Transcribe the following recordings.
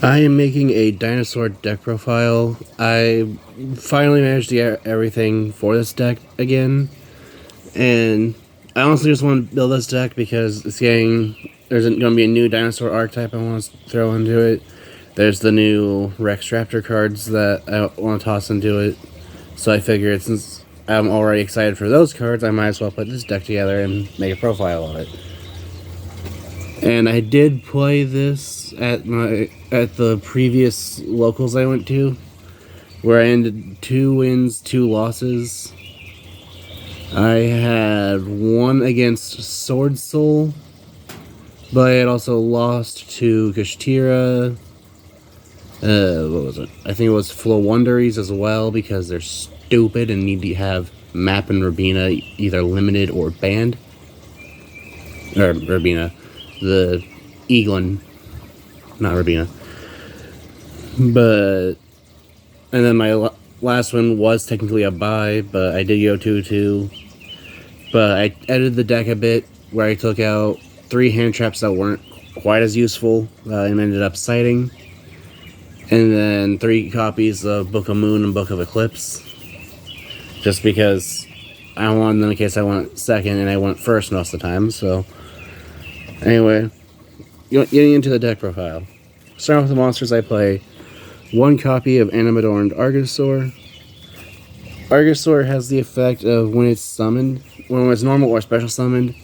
I am making a dinosaur deck profile. I finally managed to get everything for this deck again, and I honestly just want to build this deck because there's going to be a new dinosaur archetype I want to throw into it. There's the new Rex Raptor cards that I want to toss into it. So I figured since I'm already excited for those cards, I might as well put this deck together and make a profile of it. And I did play this at the previous locals I went to, where I ended 2 wins, 2 losses. I had 1 against Sword Soul, but I had also lost to Kashtira. What was it? I think it was Flowonderies as well, because they're stupid and need to have Map and Rabina either limited or banned. Or Rabina. The Eaglin, not Rabina. But, and then my last one was technically a bye, but I did go 2-2. But I edited the deck a bit, where I took out 3 hand traps that weren't quite as useful, and ended up citing. And then 3 copies of Book of Moon and Book of Eclipse. Just because I wanted them in case I went second, and I went first most of the time, so. Anyway, getting into the deck profile. Starting with the monsters I play, 1 copy of Animadorned Argosaur. Argosaur has the effect of when it's summoned, when it's normal or special summoned,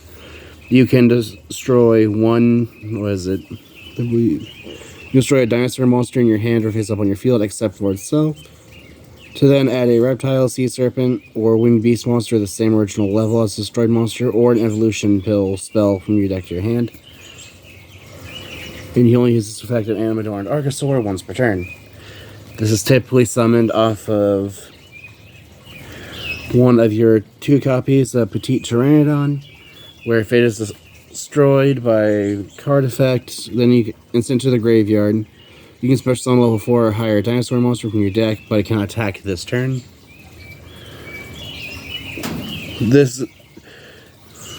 you can destroy 1, what is it? You can destroy a dinosaur monster in your hand or face up on your field except for itself. To then add a reptile, sea serpent, or winged beast monster of the same original level as destroyed monster, or an evolution pill spell from your deck to your hand. And you only use this effect of Animadorned Argosaur once per turn. This is typically summoned off of 1 of your 2 copies of Petite Pteranodon, where if it is destroyed by card effect, then you can instant to the graveyard. You can special summon level 4 or higher dinosaur monster from your deck, but it cannot attack this turn.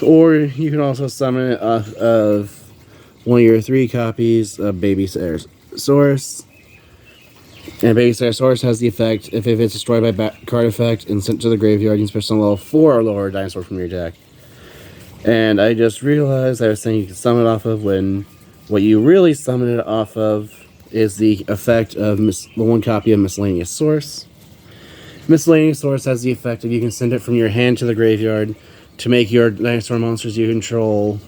Or you can also summon it off of 1 of your 3 copies of Baby Saurus. And Baby Saurus has the effect, if it's destroyed by card effect and sent to the graveyard, you can special summon level 4 or lower dinosaur from your deck. And I just realized I was saying you can summon it off of when what you really summon it off of is the effect of the 1 copy of Miscellaneous Source. Miscellaneous Source has the effect of you can send it from your hand to the graveyard to make your dinosaur monsters you control,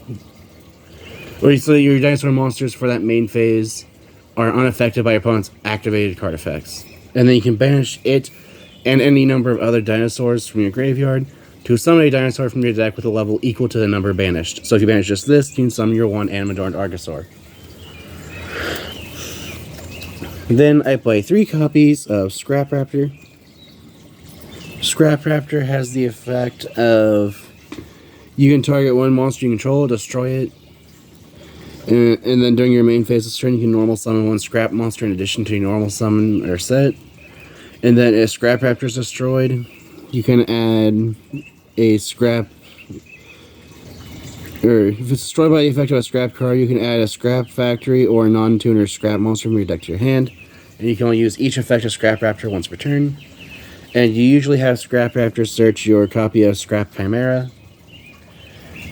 or so your dinosaur monsters for that main phase are unaffected by your opponent's activated card effects. And then you can banish it and any number of other dinosaurs from your graveyard to summon a dinosaur from your deck with a level equal to the number banished. So if you banish just this, you can summon your 1 Animadorned Argosaur. Then I play 3 copies of Scrap Raptor. Scrap Raptor has the effect of you can target 1 monster you control, destroy it, and then during your main phase of turn, you can normal summon 1 Scrap monster in addition to your normal summon or set. And then if Scrap Raptor is destroyed, you can add a Scrap, or if it's destroyed by the effect of a Scrap card, you can add a Scrap Factory or a non-tuner Scrap monster from your deck to your hand. And you can only use each effect of Scrap Raptor once per turn. And you usually have Scrap Raptor search your copy of Scrap Chimera.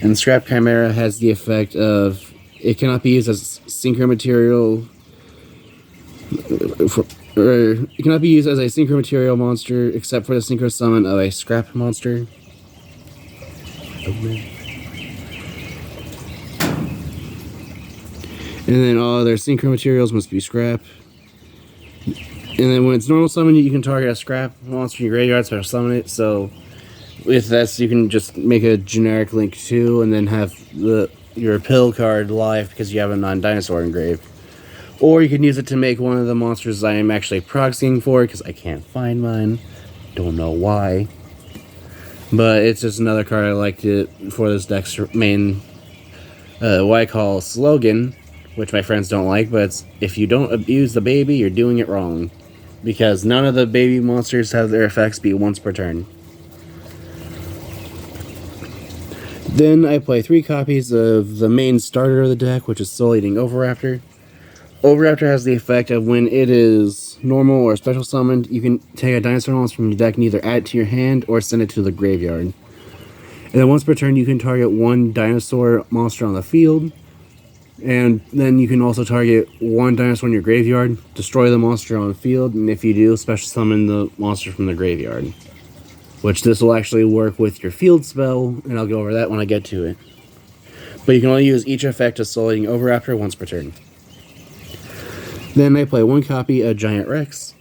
And Scrap Chimera has the effect of it cannot be used as synchro material, or it cannot be used as a synchro material monster except for the synchro summon of a Scrap monster. And then all other synchro materials must be Scrap. And then when it's normal summon, you can target a Scrap monster in your graveyard, special summon it. So with this, you can just make a generic Link 2 and then have your pill card live because you have a non-dinosaur engraved. Or you can use it to make one of the monsters I am actually proxying for because I can't find mine. Don't know why. But it's just another card I like for this deck's main, what I call slogan, which my friends don't like, but it's, if you don't abuse the baby, you're doing it wrong. Because none of the baby monsters have their effects be once per turn. Then I play 3 copies of the main starter of the deck, which is Soul Eating Oviraptor. Overraptor has the effect of when it is normal or special summoned, you can take a dinosaur monster from your deck and either add it to your hand or send it to the graveyard. And then once per turn, you can target one dinosaur monster on the field. And then you can also target one dinosaur in your graveyard, destroy the monster on the field, and if you do, special summon the monster from the graveyard. Which this will actually work with your field spell, and I'll go over that when I get to it. But you can only use each effect of Soulating Overraptor once per turn. Then I play one copy of Giant Rex.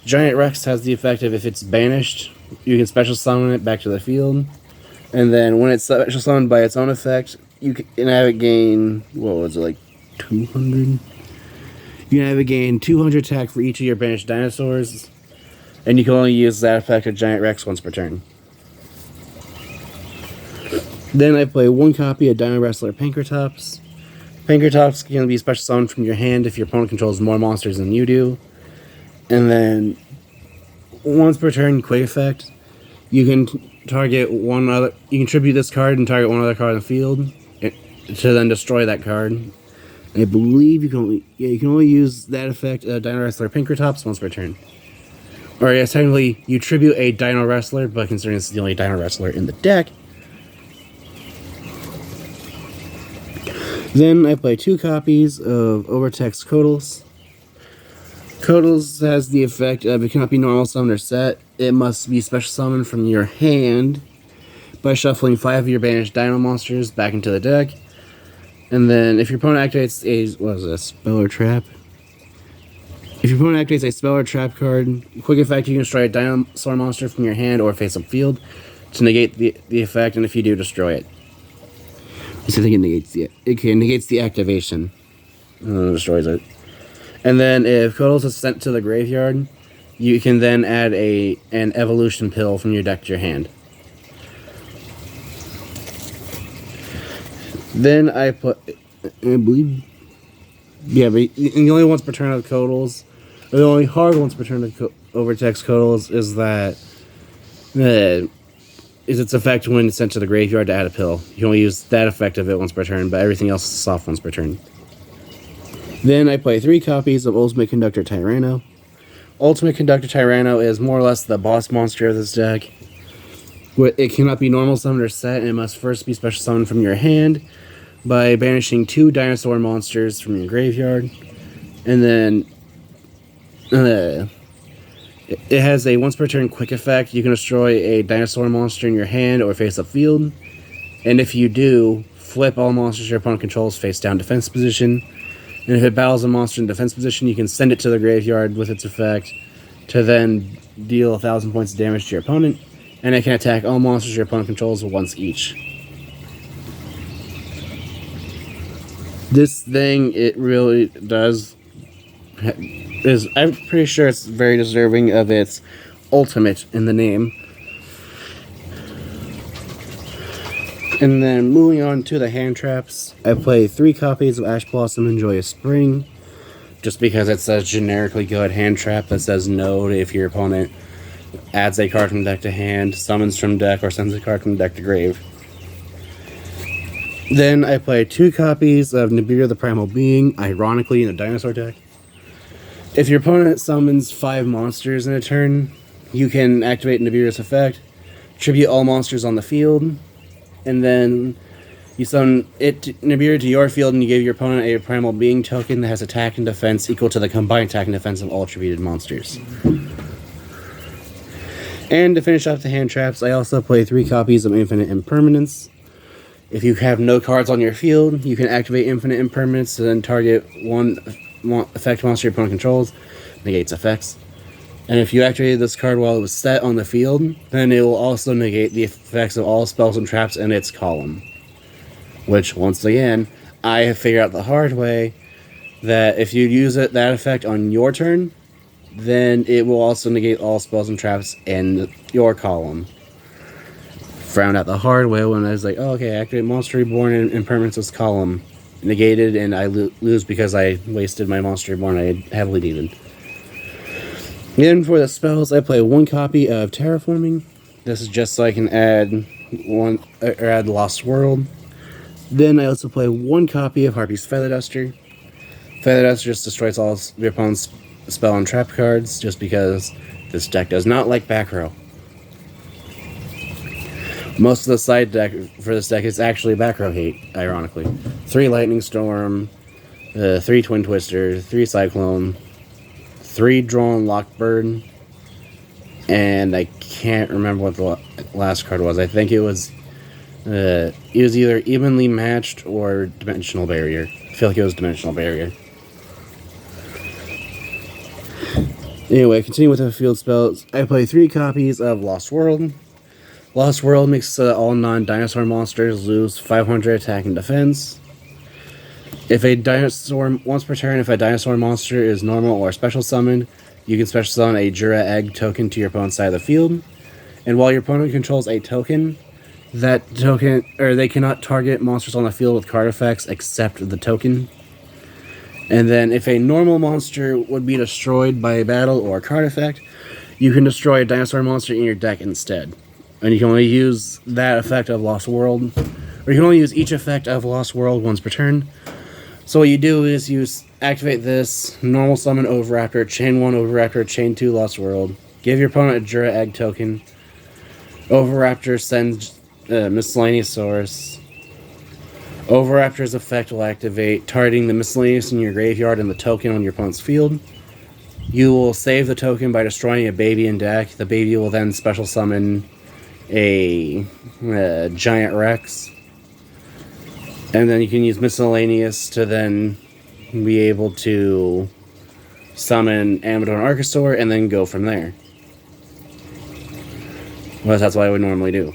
Giant Rex has the effect of if it's banished, you can special summon it back to the field. And then when it's special summoned by its own effect, you can have it gain, what was it, like 200? You can have it gain 200 attack for each of your banished dinosaurs. And you can only use that effect of Giant Rex once per turn. Then I play one copy of Dino Wrestler Pankratops. Pankratops can be special summoned from your hand if your opponent controls more monsters than you do. And then once per turn, quick effect, you can target one other. You can tribute this card and target one other card in the field to then destroy that card. I believe you can only use that effect, Dino Wrestler Pankratops, once per turn. Or yes, technically you tribute a Dino Wrestler, but considering it's the only Dino Wrestler in the deck. Then I play two copies of Overtext Codals. Codals has the effect of it cannot be normal summoned or set. It must be special summoned from your hand by shuffling 5 of your banished Dino monsters back into the deck. And then if your opponent activates a spell or trap? If your opponent activates a spell or trap card, quick effect, you can destroy a dinosaur monster from your hand or face up field to negate the effect, and if you do, destroy it. So I think it negates the activation. Destroys it. And then if Codals is sent to the graveyard, you can then add an evolution pill from your deck to your hand. Then I believe, yeah, but the only once per turn of Codals, or the only hard once per turn of Overtext Codals is that is its effect when it's sent to the graveyard to add a pill. You can only use that effect of it once per turn, but everything else is soft once per turn. Then I play 3 copies of Ultimate Conductor Tyranno. Ultimate Conductor Tyranno is more or less the boss monster of this deck. It cannot be normal summoned or set, and it must first be special summoned from your hand by banishing 2 dinosaur monsters from your graveyard. And then it has a once per turn quick effect. You can destroy a dinosaur monster in your hand or face up field. And if you do, flip all monsters your opponent controls face down defense position. And if it battles a monster in defense position, you can send it to the graveyard with its effect to then deal 1,000 points of damage to your opponent. And it can attack all monsters your opponent controls once each. This thing, it really does... I'm pretty sure it's very deserving of its ultimate in the name. And then moving on to the hand traps, I play 3 copies of Ash Blossom and Joyous Spring, just because it's a generically good hand trap that says no to if your opponent adds a card from deck to hand, summons from deck, or sends a card from deck to grave. Then I play 2 copies of Nibiru the Primal Being, ironically in the dinosaur deck. If your opponent summons 5 monsters in a turn, you can activate Nibiru's effect, tribute all monsters on the field, and then you summon Nibiru to your field and you give your opponent a Primal Being token that has attack and defense equal to the combined attack and defense of all tributed monsters. And to finish off the hand traps, I also play 3 copies of Infinite Impermanence. If you have no cards on your field, you can activate Infinite Impermanence and then target one effect monster your opponent controls, negates effects. And if you activated this card while it was set on the field, then it will also negate the effects of all spells and traps in its column. Which, once again, I have figured out the hard way that if you use that effect on your turn, then it will also negate all spells and traps in your column. Found out the hard way when I was like, oh, okay, activate Monster Reborn and Impermanence's column. Negated, and I lose because I wasted my Monster Reborn I heavily needed. Then for the spells, I play 1 copy of Terraforming. This is just so I can add Lost World. Then I also play 1 copy of Harpy's Feather Duster. Feather Duster just destroys all your opponent's spell and trap cards, just because this deck does not like back row. Most of the side deck for this deck is actually back row hate, ironically. 3 Lightning Storm, 3 Twin Twister, 3 Cyclone, 3 Drawn Lockbird, and I can't remember what the last card was. I think it was either Evenly Matched or Dimensional Barrier. I feel like it was Dimensional Barrier. Anyway, continue with the field spells. I play 3 copies of Lost World. Lost World makes all non-dinosaur monsters lose 500 attack and defense. If a dinosaur, once per turn, if a dinosaur monster is normal or special summoned, you can special summon a Jura Egg token to your opponent's side of the field. And while your opponent controls a token, that token, or they cannot target monsters on the field with card effects except the token. And then if a normal monster would be destroyed by a battle or a card effect, you can destroy a dinosaur monster in your deck instead. And you can only use that effect of Lost World, or you can only use each effect of Lost World once per turn. So what you do is you activate this, normal summon Overraptor, chain 1 Overraptor, chain 2 Lost World, give your opponent a Jura Egg token, Overraptor sends Miscellaneous Source. Overraptor's effect will activate, targeting the miscellaneous in your graveyard and the token on your opponent's field. You will save the token by destroying a baby in deck. The baby will then special summon a Giant Rex. And then you can use Miscellaneous to then be able to summon Amador and Archosaur and then go from there. Well, that's what I would normally do.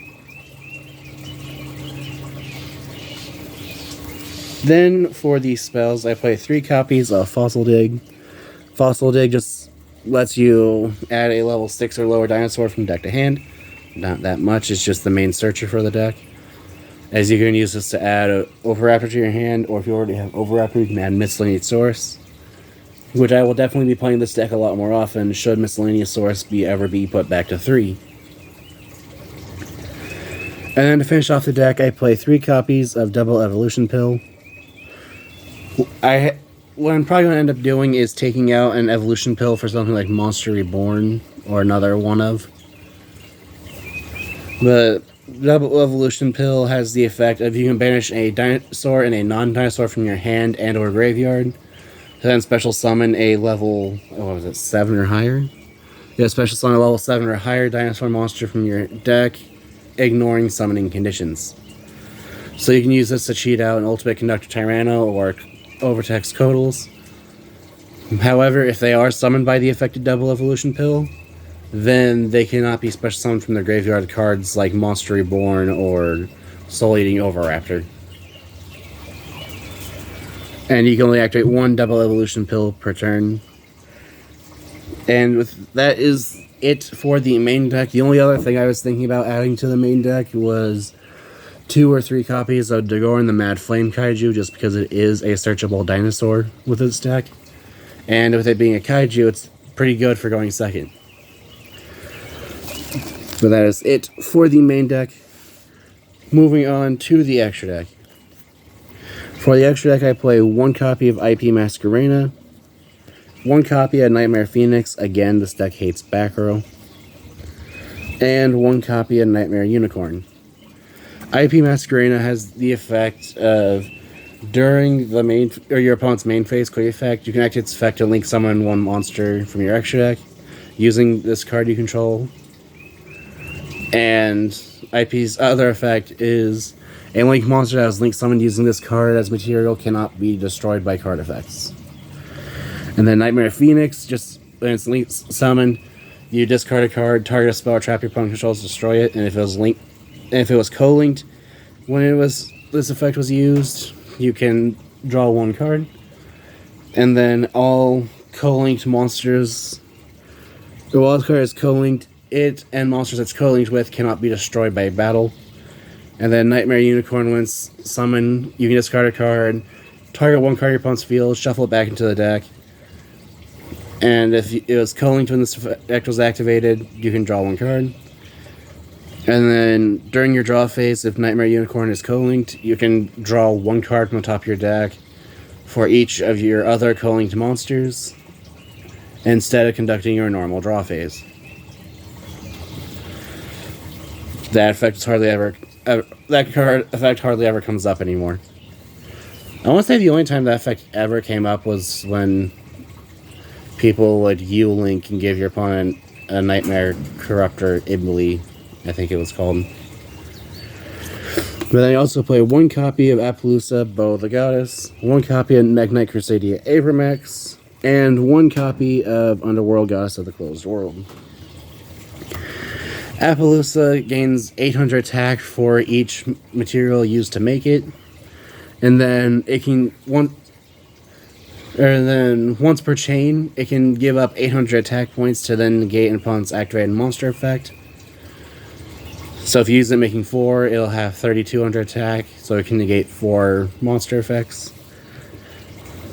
Then, for these spells, I play 3 copies of Fossil Dig. Fossil Dig just lets you add a level 6 or lower dinosaur from deck to hand. Not that much, it's just the main searcher for the deck. As you can use this to add an Overraptor to your hand, or if you already have Overraptor, you can add Miscellaneous Source. Which I will definitely be playing this deck a lot more often, should Miscellaneous Source ever be put back to 3. And then to finish off the deck, I play 3 copies of Double Evolution Pill. What I'm probably going to end up doing is taking out an evolution pill for something like Monster Reborn or another one of. The Double Evolution Pill has the effect of you can banish a dinosaur and a non-dinosaur from your hand and or graveyard. Then special summon a level, 7 or higher? Yeah, special summon a level 7 or higher dinosaur monster from your deck, ignoring summoning conditions. So you can use this to cheat out an Ultimate Conductor Tyranno or Overtext Codals. However, if they are summoned by the affected Double Evolution Pill, then they cannot be special summoned from their graveyard cards like Monster Reborn or Soul Eating Overraptor. And you can only activate 1 Double Evolution Pill per turn. And that is it for the main deck. The only other thing I was thinking about adding to the main deck was 2 or 3 copies of Dagoran the Mad Flame Kaiju, just because it is a searchable dinosaur with its deck. And with it being a Kaiju, it's pretty good for going second. But that is it for the main deck. Moving on to the extra deck. For the extra deck, I play 1 copy of IP Masquerena, 1 copy of Nightmare Phoenix, again, this deck hates back row, and 1 copy of Nightmare Unicorn. IP Masquerena has the effect of, during the main or your opponent's main phase quick effect, you can activate its effect to link summon 1 monster from your extra deck using this card you control. And IP's other effect is a link monster that is link summoned using this card as material cannot be destroyed by card effects. And then Nightmare Phoenix, just when it's link summoned, you discard a card, target a spell or trap your opponent controls, destroy it, and if it was co-linked when this effect was used, you can draw 1 card. And then all co-linked monsters, the wild card is co-linked, it and monsters it's co-linked with cannot be destroyed by battle. And then Nightmare Unicorn, when summoned, you can discard a card, target 1 card of your opponent's field, shuffle it back into the deck. And if it was co-linked when this effect was activated, you can draw 1 card. And then during your draw phase, if Nightmare Unicorn is co-linked, you can draw 1 card from the top of your deck, for each of your other co-linked monsters instead of conducting your normal draw phase. That effect is hardly ever that card effect hardly ever comes up anymore. I want to say the only time that effect ever came up was when people would U-Link and give your opponent a Nightmare Corruptor Ibli, I think it was called. But then I also play one copy of Appaloosa, Bow of the Goddess, one copy of Magnite Crusadia Abramex, and one copy of Underworld Goddess of the Closed World. Appaloosa gains 800 attack for each material used to make it, and then it can once per chain, it can give up 800 attack points to then negate an opponent's activated monster effect. So if you use it making 4, it'll have 3,200 attack, so it can negate 4 monster effects.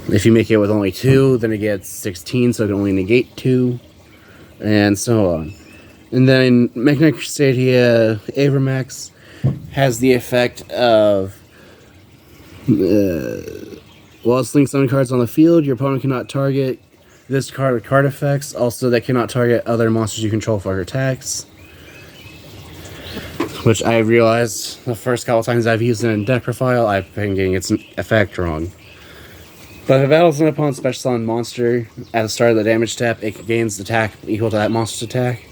If you make it with only 2, then it gets 16, so it can only negate 2, and so on. And then Magnetic Crusadia Abramex has the effect of while it's linked summon cards on the field, your opponent cannot target this card with card effects. Also, they cannot target other monsters you control for attacks. Which I realized the first couple times I've used it in deck profile, I've been getting its effect wrong. But if it battles an opponent's special summon monster at the start of the damage step, it gains attack equal to that monster's attack.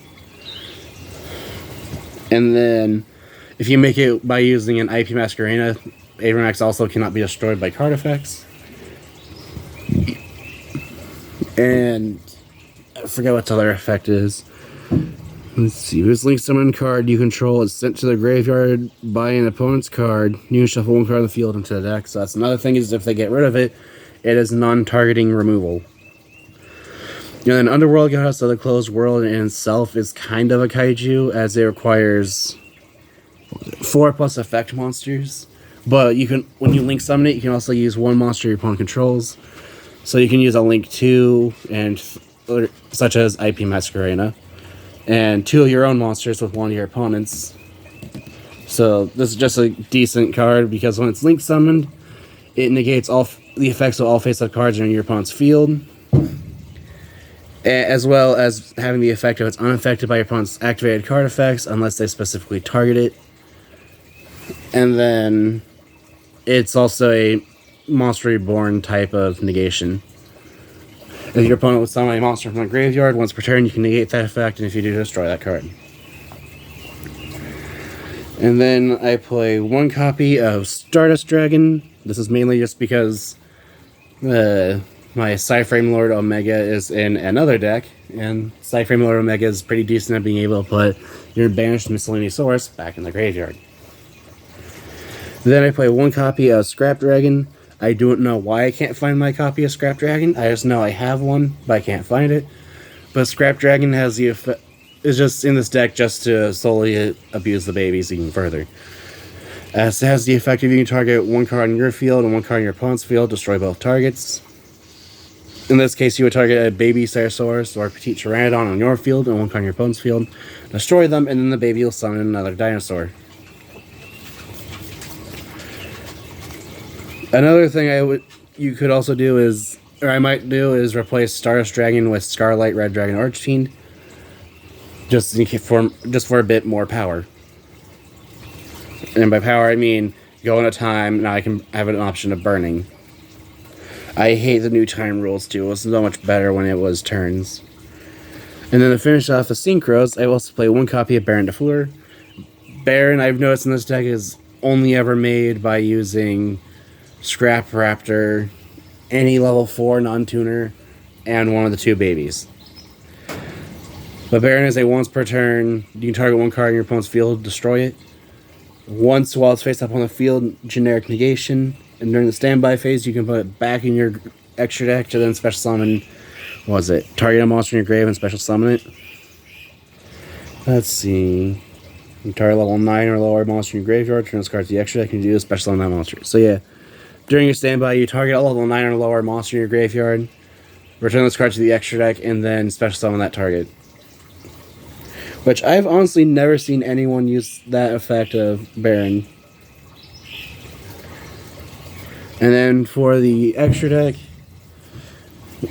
And then, if you make it by using an IP Masquerena, Abramex also cannot be destroyed by card effects. And I forget what the other effect is. Let's see. This link summon card you control is sent to the graveyard by an opponent's card. You can shuffle one card on the field into the deck. So that's another thing, is if they get rid of it, it is non-targeting removal. And then Underworld Goddess of the Closed World in itself is kind of a kaiju, as it requires 4+ effect monsters. But you can, when you link summon it, you can also use one monster your opponent controls. So you can use a link 2, and such as IP Masquerena, and 2 of your own monsters with one of your opponents. So this is just a decent card, because when it's link summoned, it negates all the effects of all face-up cards in your opponent's field, as well as having the effect of it's unaffected by your opponent's activated card effects unless they specifically target it. And then it's also a Monster Reborn type of negation. If your opponent would summon a monster from a graveyard, once per turn you can negate that effect, and if you do, destroy that card. And then I play one copy of Stardust Dragon. This is mainly just because my Psyframe Lord Omega is in another deck, and Psyframe Lord Omega is pretty decent at being able to put your banished Miscellaneous Source back in the graveyard. Then I play one copy of Scrap Dragon. I don't know why I can't find my copy of Scrap Dragon. I just know I have one, but I can't find it. But Scrap Dragon has the effect, is just in this deck just to solely abuse the babies even further. It has the effect of you can target one card in your field and one card in your opponent's field, destroy both targets. In this case, you would target a baby Ceratosaurus or a Petite Pteranodon on your field and one card in your opponent's field, destroy them, and then the baby will summon another dinosaur. Another thing you could also do is, or I might do, is replace Stardust Dragon with Scarlet Red Dragon Archfiend, just for a bit more power. And by power, I mean go in a time. Now I can have an option of burning. I hate the new time rules too. It was so much better when it was turns. And then to finish off the Synchros, I will also play one copy of Baron de Fleur. Baron, I've noticed in this deck, is only ever made by using Scrap Raptor, any level 4 non-tuner, and one of the 2 babies. But Baron is a once per turn. You can target one card in your opponent's field, destroy it. Once while it's face up on the field, generic negation. And during the standby phase, you can put it back in your extra deck to then special summon. What was it? Target a monster in your grave and special summon it. Let's see. You target level 9 or lower monster in your graveyard, turn this card to the extra deck, and you do special summon that monster. So yeah. During your standby, you target a level 9 or lower monster in your graveyard, return this card to the extra deck, and then special summon that target. Which I've honestly never seen anyone use that effect of Baron. And then for the extra deck,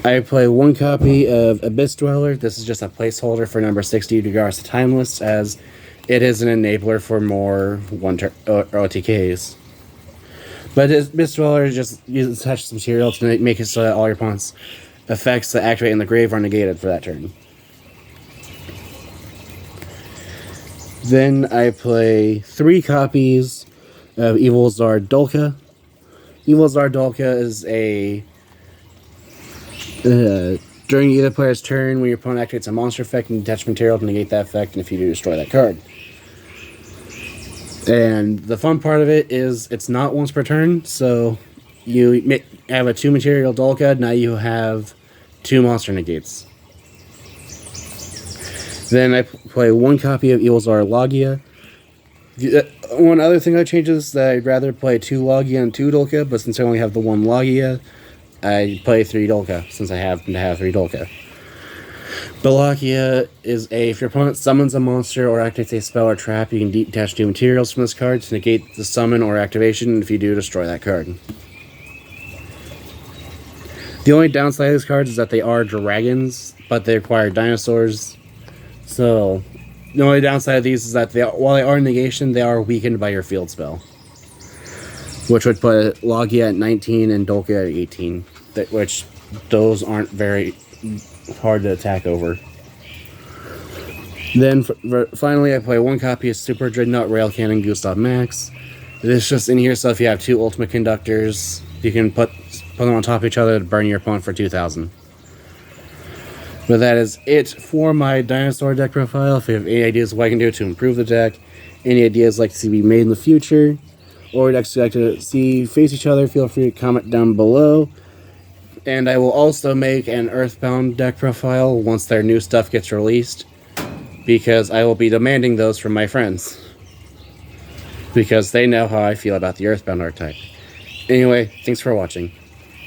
I play one copy of Abyss Dweller. This is just a placeholder for number 60 regards to Timeless, as it is an enabler for more OTKs. But Abyss Dweller just uses touch material to make it so that all your opponent's effects that activate in the grave are negated for that turn. Then I play 3 copies of Evil Zard Dolka. Evil Zard Dolka is a during either player's turn, when your opponent activates a monster effect, and detach material to negate that effect, and if you do, destroy that card. And the fun part of it is it's not once per turn, so you have a 2 material Dolka, now you have 2 monster negates. Then I play 1 copy of Evil Zard Logia. One other thing that changes is that I'd rather play 2 Logia and 2 Dolka, but since I only have the 1 Logia, I play 3 Dolka, since I happen to have 3 Dolka. Balakia is if your opponent summons a monster or activates a spell or trap, you can detach 2 materials from this card to negate the summon or activation, and if you do, destroy that card. The only downside of these cards is that they are dragons, but they require dinosaurs. So, the only downside of these is that while they are negation, they are weakened by your field spell, which would put Logia at 19 and Dolka at 18, which those aren't very hard to attack over. Then finally I play 1 copy of Super Dreadnought Rail Cannon Gustav Max. This is just in here, so if you have 2 ultimate conductors, you can put them on top of each other to burn your opponent for 2,000. But that is it for my dinosaur deck profile. If you have any ideas of what I can do to improve the deck, any ideas like to see be made in the future, or decks you'd like to see face each other, feel free to comment down below. And I will also make an Earthbound deck profile once their new stuff gets released, because I will be demanding those from my friends, because they know how I feel about the Earthbound archetype. Anyway, thanks for watching.